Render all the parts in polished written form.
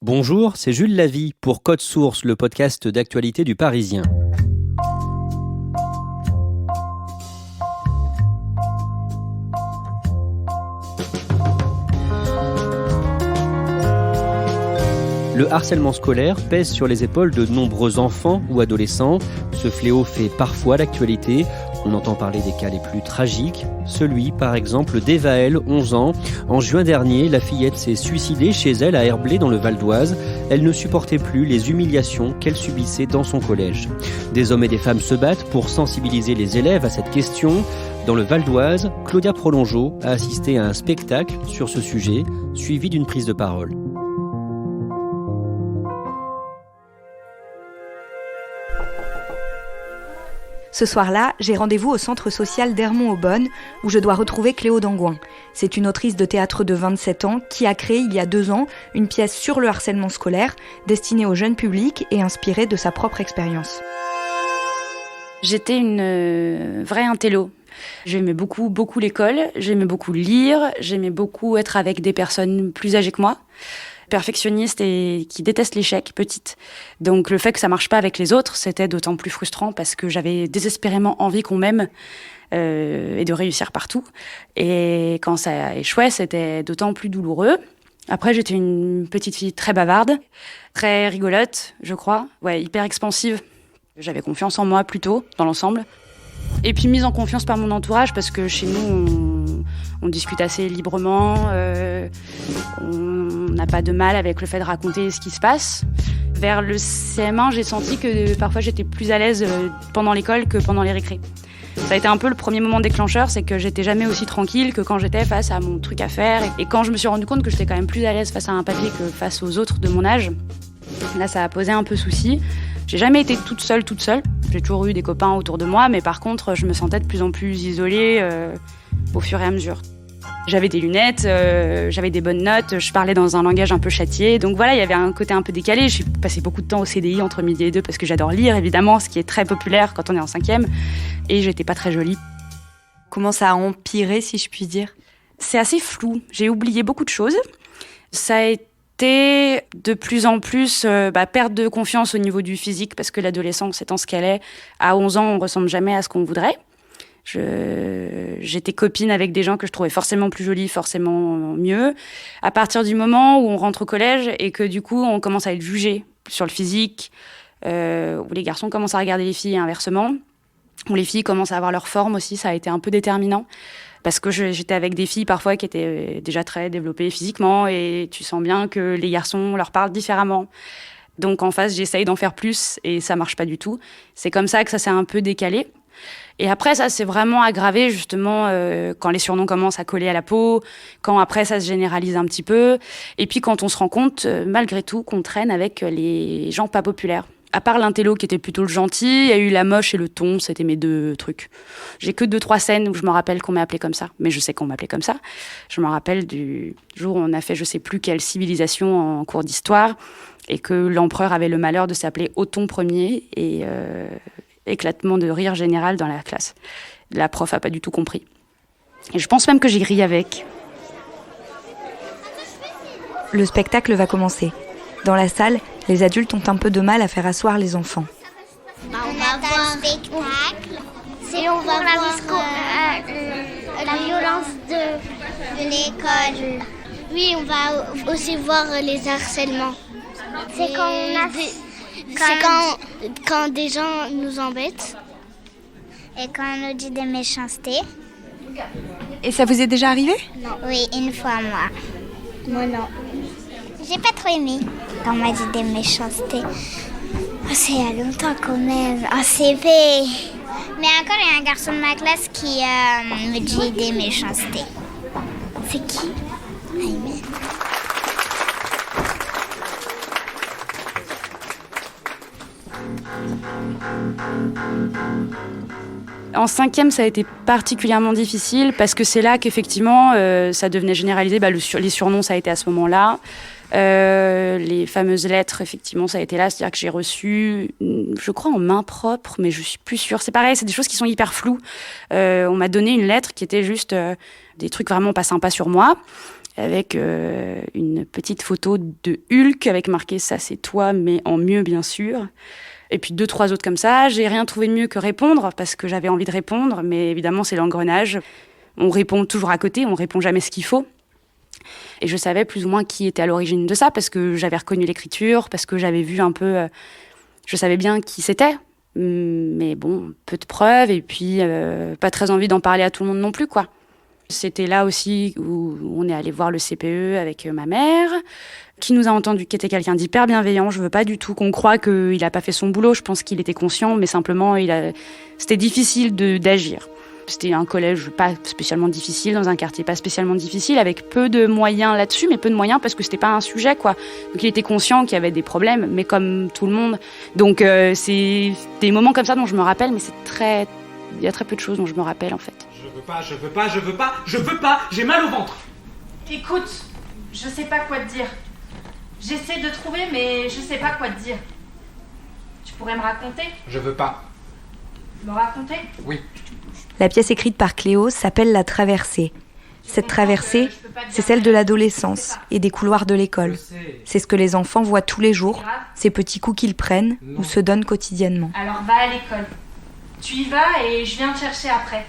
Bonjour, c'est Jules Lavie pour Code Source, le podcast d'actualité du Parisien. Le harcèlement scolaire pèse sur les épaules de nombreux enfants ou adolescents. Ce fléau fait parfois l'actualité. On entend parler des cas les plus tragiques. Celui, par exemple, d'Evaëlle, 11 ans. En juin dernier, la fillette s'est suicidée chez elle à Herblay dans le Val d'Oise. Elle ne supportait plus les humiliations qu'elle subissait dans son collège. Des hommes et des femmes se battent pour sensibiliser les élèves à cette question. Dans le Val d'Oise, Claudia Prolongeau a assisté à un spectacle sur ce sujet, suivi d'une prise de parole. Ce soir-là, j'ai rendez-vous au centre social d'Hermont-Aubonne, où je dois retrouver Cléo Dangouin. C'est une autrice de théâtre de 27 ans qui a créé il y a 2 ans une pièce sur le harcèlement scolaire, destinée au jeune public et inspirée de sa propre expérience. J'étais une vraie intello. J'aimais beaucoup l'école, j'aimais beaucoup lire, j'aimais beaucoup être avec des personnes plus âgées que moi. Perfectionniste et qui déteste l'échec, petite. Donc le fait que ça marche pas avec les autres, c'était d'autant plus frustrant parce que j'avais désespérément envie qu'on m'aime et de réussir partout. Et quand ça échouait, c'était d'autant plus douloureux. Après, j'étais une petite fille très bavarde, très rigolote, je crois, hyper expansive. J'avais confiance en moi plutôt, dans l'ensemble. Et puis mise en confiance par mon entourage parce que chez nous, on discute assez librement, on n'a pas de mal avec le fait de raconter ce qui se passe. Vers le CM1, j'ai senti que parfois j'étais plus à l'aise pendant l'école que pendant les récrés. Ça a été un peu le premier moment déclencheur, c'est que j'étais jamais aussi tranquille que quand j'étais face à mon truc à faire. Et quand je me suis rendu compte que j'étais quand même plus à l'aise face à un papier que face aux autres de mon âge, là ça a posé un peu souci. J'ai jamais été toute seule. J'ai toujours eu des copains autour de moi, mais par contre, je me sentais de plus en plus isolée au fur et à mesure. J'avais des lunettes, j'avais des bonnes notes, je parlais dans un langage un peu châtié. Donc voilà, il y avait un côté un peu décalé. J'ai passé beaucoup de temps au CDI entre midi et 2 parce que j'adore lire, évidemment, ce qui est très populaire quand on est en 5e. Et j'étais pas très jolie. Comment ça a empiré, si je puis dire ? C'est assez flou. J'ai oublié beaucoup de choses. Ça a été de plus en plus perte de confiance au niveau du physique parce que l'adolescence étant ce qu'elle est, à 11 ans, on ressemble jamais à ce qu'on voudrait. J'étais copine avec des gens que je trouvais forcément plus jolies, forcément mieux. À partir du moment où on rentre au collège et que du coup, on commence à être jugé sur le physique, où les garçons commencent à regarder les filles et inversement, où les filles commencent à avoir leur forme aussi, ça a été un peu déterminant. Parce que j'étais avec des filles parfois qui étaient déjà très développées physiquement et tu sens bien que les garçons leur parlent différemment. Donc en face, j'essaye d'en faire plus et ça marche pas du tout. C'est comme ça que ça s'est un peu décalé. Et après, ça s'est vraiment aggravé justement quand les surnoms commencent à coller à la peau, quand après ça se généralise un petit peu. Et puis quand on se rend compte, malgré tout, qu'on traîne avec les gens pas populaires. À part l'intello qui était plutôt le gentil, il y a eu la moche et le ton, c'était mes 2 trucs. J'ai que 2-3 scènes où je me rappelle qu'on m'ait appelée comme ça, mais je sais qu'on m'appelait comme ça. Je me rappelle du jour où on a fait je sais plus quelle civilisation en cours d'histoire et que l'empereur avait le malheur de s'appeler Othon Ier et éclatement de rire général dans la classe. La prof a pas du tout compris. Et je pense même que j'ai ri avec. Le spectacle va commencer. Dans la salle, les adultes ont un peu de mal à faire asseoir les enfants. On va voir un spectacle. C'est on va voir la violence de l'école. Oui, on va aussi voir les harcèlements. C'est quand des gens nous embêtent. Et quand on nous dit des méchancetés. Et ça vous est déjà arrivé ? Non. Oui, une fois moi. Moi non. J'ai pas trop aimé quand on m'a dit des méchancetés. C'est il y a longtemps quand même. C'est fait. Mais encore, il y a un garçon de ma classe qui me dit des méchancetés. C'est qui ? Aïe. En 5e, ça a été particulièrement difficile parce que c'est là qu'effectivement, ça devenait généralisé. Les surnoms, ça a été à ce moment-là. Les fameuses lettres, effectivement, ça a été là. C'est-à-dire que j'ai reçu, je crois, en main propre, mais je suis plus sûre. C'est pareil, c'est des choses qui sont hyper floues. On m'a donné une lettre qui était juste des trucs vraiment pas sympas sur moi. avec une petite photo de Hulk avec marqué « ça c'est toi, mais en mieux bien sûr ». Et puis 2-3 autres comme ça. J'ai rien trouvé de mieux que répondre, parce que j'avais envie de répondre, mais évidemment c'est l'engrenage. On répond toujours à côté, on répond jamais ce qu'il faut. Et je savais plus ou moins qui était à l'origine de ça, parce que j'avais reconnu l'écriture, parce que j'avais vu un peu... je savais bien qui c'était, mais bon, peu de preuves, et puis pas très envie d'en parler à tout le monde non plus, quoi. C'était là aussi où on est allé voir le CPE avec ma mère, qui nous a entendu, qui était quelqu'un d'hyper bienveillant. Je veux pas du tout qu'on croie qu'il a pas fait son boulot. Je pense qu'il était conscient, mais simplement, c'était difficile d'agir. C'était un collège pas spécialement difficile, dans un quartier pas spécialement difficile, avec peu de moyens là-dessus, mais peu de moyens parce que c'était pas un sujet, quoi. Donc il était conscient qu'il y avait des problèmes, mais comme tout le monde. Donc c'est des moments comme ça dont je me rappelle, mais il y a très peu de choses dont je me rappelle, en fait. Je veux pas, j'ai mal au ventre. Écoute, je sais pas quoi te dire. J'essaie de trouver, mais je sais pas quoi te dire. Tu pourrais me raconter ? Je veux pas. Me raconter ? Oui. La pièce écrite par Cléo s'appelle La Traversée. Cette traversée, c'est celle de l'adolescence et des couloirs de l'école. C'est ce que les enfants voient tous les jours, ces petits coups qu'ils prennent ou se donnent quotidiennement. Alors va à l'école. Tu y vas et je viens te chercher après.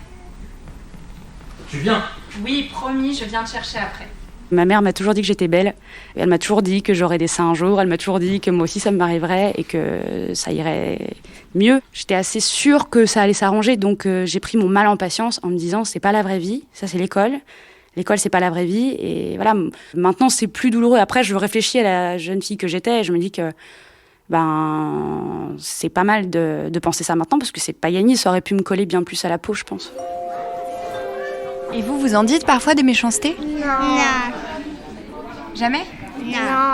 Tu viens ? Oui, promis, je viens te chercher après. Ma mère m'a toujours dit que j'étais belle. Elle m'a toujours dit que j'aurais des seins un jour. Elle m'a toujours dit que moi aussi ça m'arriverait et que ça irait mieux. J'étais assez sûre que ça allait s'arranger, donc j'ai pris mon mal en patience en me disant c'est pas la vraie vie, ça c'est l'école. L'école c'est pas la vraie vie et voilà. Maintenant c'est plus douloureux. Après je réfléchis à la jeune fille que j'étais et je me dis que c'est pas mal de penser ça maintenant parce que c'est pas gagné. Ça aurait pu me coller bien plus à la peau, je pense. Et vous en dites parfois des méchancetés ? Non. Jamais ? Non.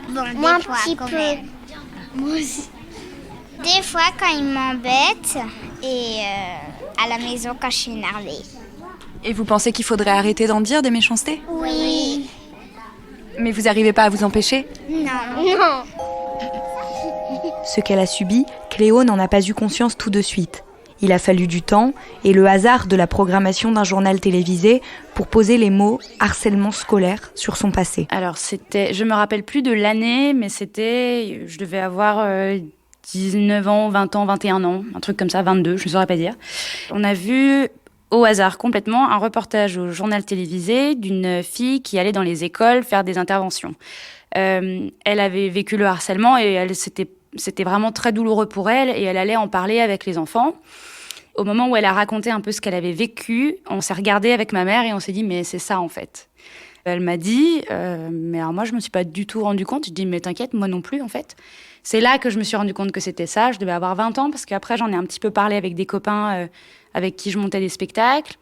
Bon, moi un petit peu. Moi aussi. Des fois quand ils m'embêtent et à la maison quand je suis énervée. Et vous pensez qu'il faudrait arrêter d'en dire des méchancetés ? Oui. Mais vous n'arrivez pas à vous empêcher ? Non. Ce qu'elle a subi, Cléo n'en a pas eu conscience tout de suite. Il a fallu du temps et le hasard de la programmation d'un journal télévisé pour poser les mots « harcèlement scolaire » sur son passé. Alors je me rappelle plus de l'année, mais je devais avoir 19 ans, 20 ans, 21 ans, un truc comme ça, 22, je ne saurais pas dire. On a vu au hasard complètement un reportage au journal télévisé d'une fille qui allait dans les écoles faire des interventions. Elle avait vécu le harcèlement et c'était vraiment très douloureux pour elle et elle allait en parler avec les enfants. Au moment où elle a raconté un peu ce qu'elle avait vécu, on s'est regardé avec ma mère et on s'est dit mais c'est ça en fait. Elle m'a dit mais alors moi je me suis pas du tout rendu compte. Je dis mais t'inquiète, moi non plus en fait. C'est là que je me suis rendu compte que c'était ça. Je devais avoir 20 ans parce qu'après j'en ai un petit peu parlé avec des copains avec qui je montais des spectacles.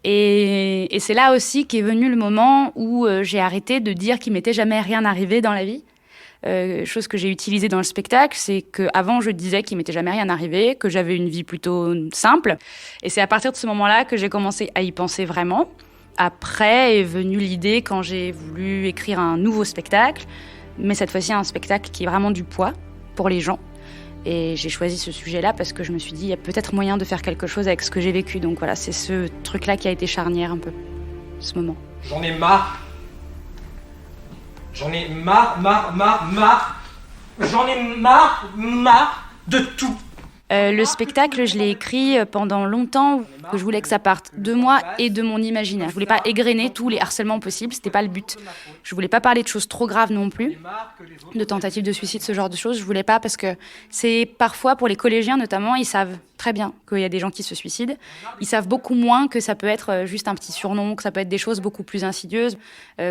Et c'est là aussi qu'est venu le moment où j'ai arrêté de dire qu'il m'était jamais rien arrivé dans la vie. Chose que j'ai utilisée dans le spectacle, c'est qu'avant je disais qu'il m'était jamais rien arrivé, que j'avais une vie plutôt simple. Et c'est à partir de ce moment-là que j'ai commencé à y penser vraiment. Après est venue l'idée quand j'ai voulu écrire un nouveau spectacle, mais cette fois-ci un spectacle qui est vraiment du poids pour les gens. Et j'ai choisi ce sujet-là parce que je me suis dit, il y a peut-être moyen de faire quelque chose avec ce que j'ai vécu. Donc voilà, c'est ce truc-là qui a été charnière un peu, ce moment. J'en ai marre. J'en ai marre. J'en ai marre de tout. Le spectacle, je l'ai écrit pendant longtemps. Je voulais que ça parte de moi et de mon imaginaire. Je voulais pas égrener tous les harcèlements possibles, c'était pas le but. Je voulais pas parler de choses trop graves non plus, de tentatives de suicide, ce genre de choses. Je voulais pas parce que c'est parfois, pour les collégiens notamment, ils savent très bien qu'il y a des gens qui se suicident. Ils savent beaucoup moins que ça peut être juste un petit surnom, que ça peut être des choses beaucoup plus insidieuses,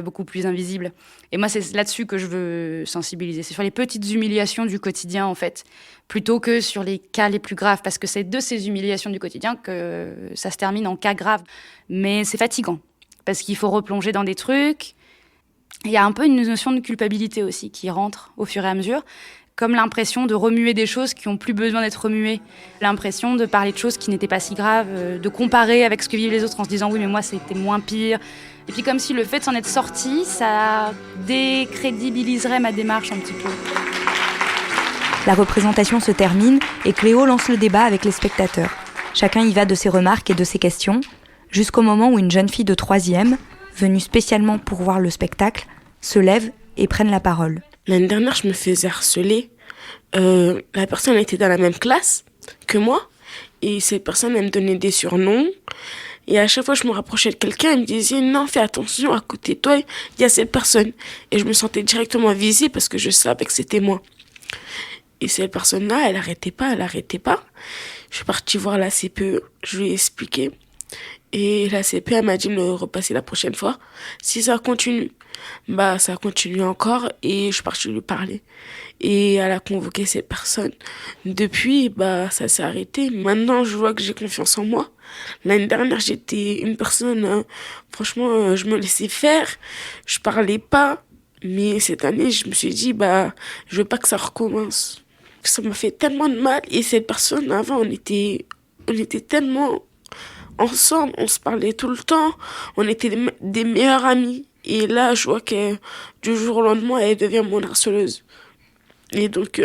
beaucoup plus invisibles. Et moi, c'est là-dessus que je veux sensibiliser. C'est sur les petites humiliations du quotidien, en fait, plutôt que sur les cas les plus graves, parce que c'est de ces humiliations du quotidien que ça se termine en cas grave. Mais c'est fatigant, parce qu'il faut replonger dans des trucs. Il y a un peu une notion de culpabilité aussi qui rentre au fur et à mesure, comme l'impression de remuer des choses qui n'ont plus besoin d'être remuées, l'impression de parler de choses qui n'étaient pas si graves, de comparer avec ce que vivent les autres en se disant « oui, mais moi, c'était moins pire ». Et puis comme si le fait de s'en être sorti, ça décrédibiliserait ma démarche un petit peu. La représentation se termine et Cléo lance le débat avec les spectateurs. Chacun y va de ses remarques et de ses questions, jusqu'au moment où une jeune fille de 3e, venus spécialement pour voir le spectacle, se lèvent et prennent la parole. L'année dernière, je me faisais harceler. La personne était dans la même classe que moi. Et cette personne, elle me donnait des surnoms. Et à chaque fois que je me rapprochais de quelqu'un, elle me disait « Non, fais attention, à côté de toi, il y a cette personne. » Et je me sentais directement visée parce que je savais que c'était moi. Et cette personne-là, elle arrêtait pas. Je suis partie voir la CPE, je lui ai expliqué. Et la CPE, elle m'a dit de me repasser la prochaine fois. Si ça continue, ça continue encore. Et je suis partie lui parler. Et elle a convoqué cette personne. Depuis, ça s'est arrêté. Maintenant, je vois que j'ai confiance en moi. L'année dernière, j'étais une personne, franchement, je me laissais faire. Je parlais pas. Mais cette année, je me suis dit, je veux pas que ça recommence. Ça m'a fait tellement de mal. Et cette personne, avant, on était tellement ensemble. On se parlait tout le temps. On était des meilleurs amis. Et là, je vois que du jour au lendemain, elle devient mon harceleuse. Et donc,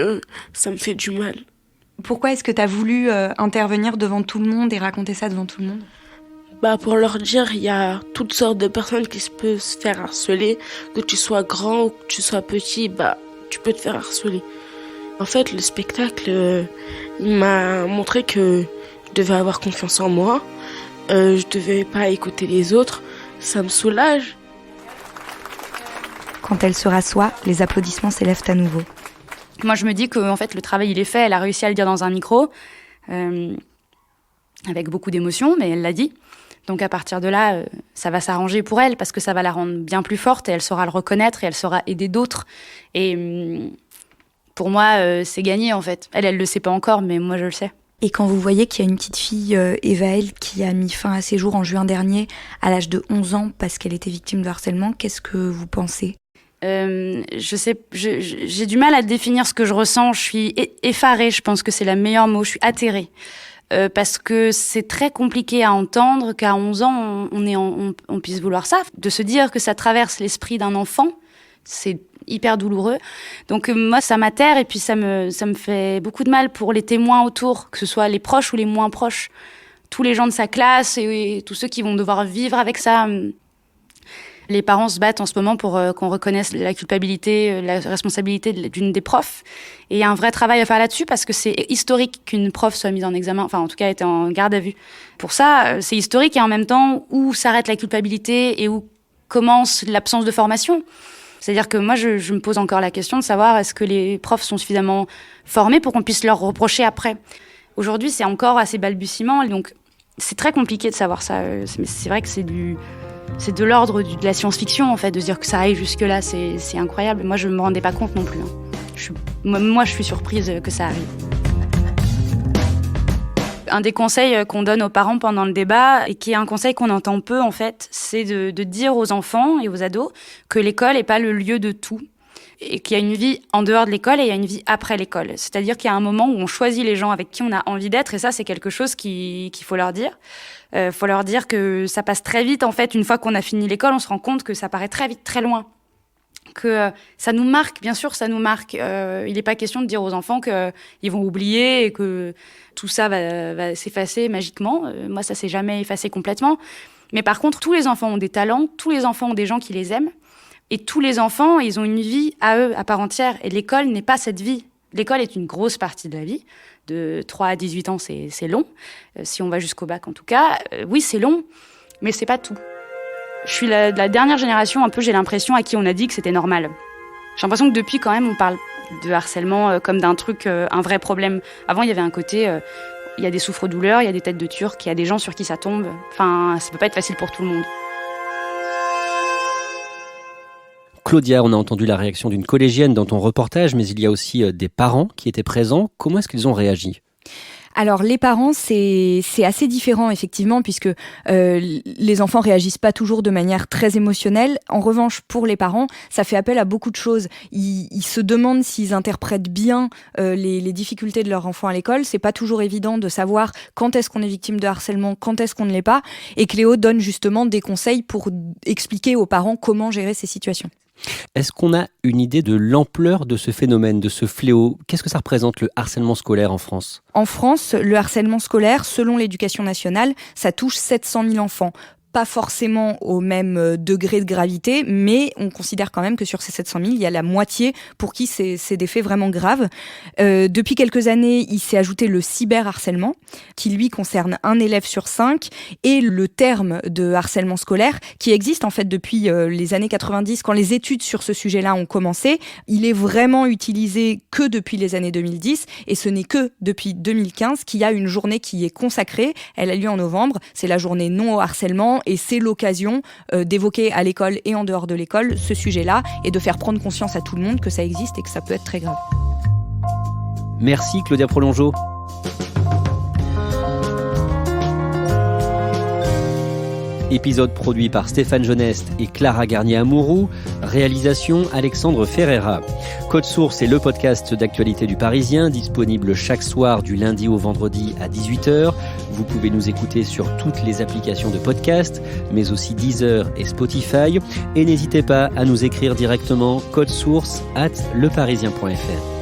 ça me fait du mal. Pourquoi est-ce que tu as voulu intervenir devant tout le monde et raconter ça devant tout le monde ? Pour leur dire, il y a toutes sortes de personnes qui peuvent se faire harceler. Que tu sois grand ou que tu sois petit, tu peux te faire harceler. En fait, le spectacle, il m'a montré que je devais avoir confiance en moi. Je devais pas écouter les autres. Ça me soulage. Quand elle se rassoit, les applaudissements s'élèvent à nouveau. Moi, je me dis que en fait, le travail, il est fait. Elle a réussi à le dire dans un micro, avec beaucoup d'émotion, mais elle l'a dit. Donc, à partir de là, ça va s'arranger pour elle, parce que ça va la rendre bien plus forte, et elle saura le reconnaître, et elle saura aider d'autres. Et pour moi, c'est gagné, en fait. Elle le sait pas encore, mais moi, je le sais. Et quand vous voyez qu'il y a une petite fille, Evaëlle, qui a mis fin à ses jours en juin dernier, à l'âge de 11 ans, parce qu'elle était victime de harcèlement, qu'est-ce que vous pensez ? Je sais, j'ai du mal à définir ce que je ressens. Je suis effarée, je pense que c'est le meilleur mot. Je suis atterrée. Parce que c'est très compliqué à entendre qu'à 11 ans, on puisse vouloir ça. De se dire que ça traverse l'esprit d'un enfant, c'est hyper douloureux. Donc moi, ça m'atterre et puis ça me fait beaucoup de mal pour les témoins autour, que ce soit les proches ou les moins proches. Tous les gens de sa classe et tous ceux qui vont devoir vivre avec ça. Les parents se battent en ce moment pour qu'on reconnaisse la culpabilité, la responsabilité d'une des profs. Et il y a un vrai travail à faire là-dessus parce que c'est historique qu'une prof soit mise en examen, enfin en tout cas ait été en garde à vue. Pour ça, c'est historique et en même temps, où s'arrête la culpabilité et où commence l'absence de formation. C'est-à-dire que moi, je me pose encore la question de savoir est-ce que les profs sont suffisamment formés pour qu'on puisse leur reprocher après. Aujourd'hui, c'est encore assez balbutiement, donc c'est très compliqué de savoir ça. C'est vrai que c'est de l'ordre de la science-fiction, en fait, de se dire que ça aille jusque-là, c'est incroyable. Moi, je ne me rendais pas compte non plus. Moi, je suis surprise que ça arrive. Un des conseils qu'on donne aux parents pendant le débat, et qui est un conseil qu'on entend peu, en fait, c'est de dire aux enfants et aux ados que l'école n'est pas le lieu de tout. Et qu'il y a une vie en dehors de l'école et il y a une vie après l'école. C'est-à-dire qu'il y a un moment où on choisit les gens avec qui on a envie d'être, et ça, c'est quelque chose qu'il faut leur dire. Faut leur dire que ça passe très vite, en fait. Une fois qu'on a fini l'école, on se rend compte que ça paraît très vite, très loin. Que ça nous marque, bien sûr, ça nous marque. Il n'est pas question de dire aux enfants qu'ils vont oublier et que tout ça va s'effacer magiquement. Moi, ça s'est jamais effacé complètement. Mais par contre, tous les enfants ont des talents, tous les enfants ont des gens qui les aiment. Et tous les enfants, ils ont une vie à eux, à part entière. Et l'école n'est pas cette vie. L'école est une grosse partie de la vie. De 3 à 18 ans, c'est long. Si on va jusqu'au bac, en tout cas. Oui, c'est long, mais c'est pas tout. Je suis la dernière génération, un peu, j'ai l'impression, à qui on a dit que c'était normal. J'ai l'impression que depuis, quand même, on parle de harcèlement comme d'un truc, un vrai problème. Avant, il y avait un côté... il y a des souffres-douleurs, il y a des têtes de turc, il y a des gens sur qui ça tombe. Enfin, ça peut pas être facile pour tout le monde. Claudia, on a entendu la réaction d'une collégienne dans ton reportage, mais il y a aussi des parents qui étaient présents. Comment est-ce qu'ils ont réagi ? Alors les parents, c'est assez différent effectivement, puisque les enfants réagissent pas toujours de manière très émotionnelle. En revanche, pour les parents, ça fait appel à beaucoup de choses. Ils se demandent s'ils interprètent bien les difficultés de leur enfant à l'école. C'est pas toujours évident de savoir quand est-ce qu'on est victime de harcèlement, quand est-ce qu'on ne l'est pas. Et Cléo donne justement des conseils pour expliquer aux parents comment gérer ces situations. Est-ce qu'on a une idée de l'ampleur de ce phénomène, de ce fléau ? Qu'est-ce que ça représente, le harcèlement scolaire en France ? En France, le harcèlement scolaire, selon l'Éducation nationale, ça touche 700 000 enfants. pas forcément au même degré de gravité, mais on considère quand même que sur ces 700 000, il y a la moitié pour qui c'est des faits vraiment graves. Depuis quelques années, il s'est ajouté le cyberharcèlement, qui lui concerne 1 élève sur 5, et le terme de harcèlement scolaire, qui existe en fait depuis les années 90, quand les études sur ce sujet-là ont commencé. Il est vraiment utilisé que depuis les années 2010, et ce n'est que depuis 2015 qu'il y a une journée qui est consacrée. Elle a lieu en novembre, c'est la journée non au harcèlement, et c'est l'occasion d'évoquer à l'école et en dehors de l'école ce sujet-là, et de faire prendre conscience à tout le monde que ça existe et que ça peut être très grave. Merci Claudia Prolongeau. Épisode produit par Stéphane Geneste et Clara Garnier-Amouroux. Réalisation Alexandre Ferreira. Code Source est le podcast d'actualité du Parisien, disponible chaque soir du lundi au vendredi à 18h. Vous pouvez nous écouter sur toutes les applications de podcast, mais aussi Deezer et Spotify. Et n'hésitez pas à nous écrire directement codesource@leparisien.fr.